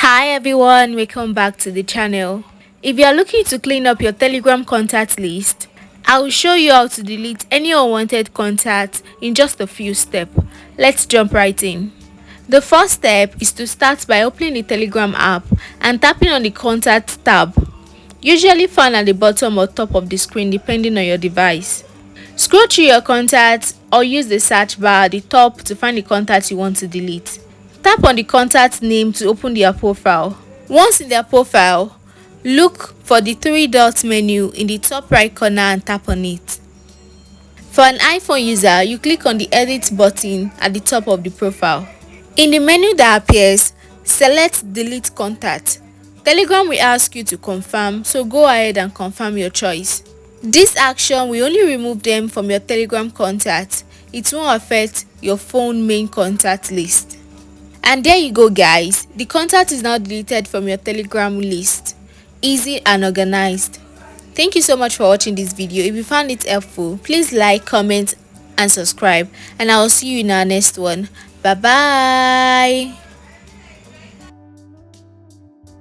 Hi everyone, welcome back to the channel. If you are looking to clean up your Telegram contact list, I will show you how to delete any unwanted contacts in just a few steps. Let's jump right in. The first step is to start by opening the Telegram app and tapping on the Contact tab, usually found at the bottom or top of the screen depending on your device. Scroll through your contacts or use the search bar at the top to find the contact you want to delete. Tap on the contact name to open their profile. Once in their profile, look for the three dot menu in the top right corner and tap on it. For an iPhone user, you click on the edit button at the top of the profile. In the menu that appears, select delete contact. Telegram will ask you to confirm, so go ahead and confirm your choice. This action will only remove them from your Telegram contact. It won't affect your phone main contact list. And there you go guys, the contact is now deleted from your Telegram list. Easy and organized. Thank you so much for watching this video. If you found it helpful, please like, comment and subscribe, and I will see you in our next one. Bye bye.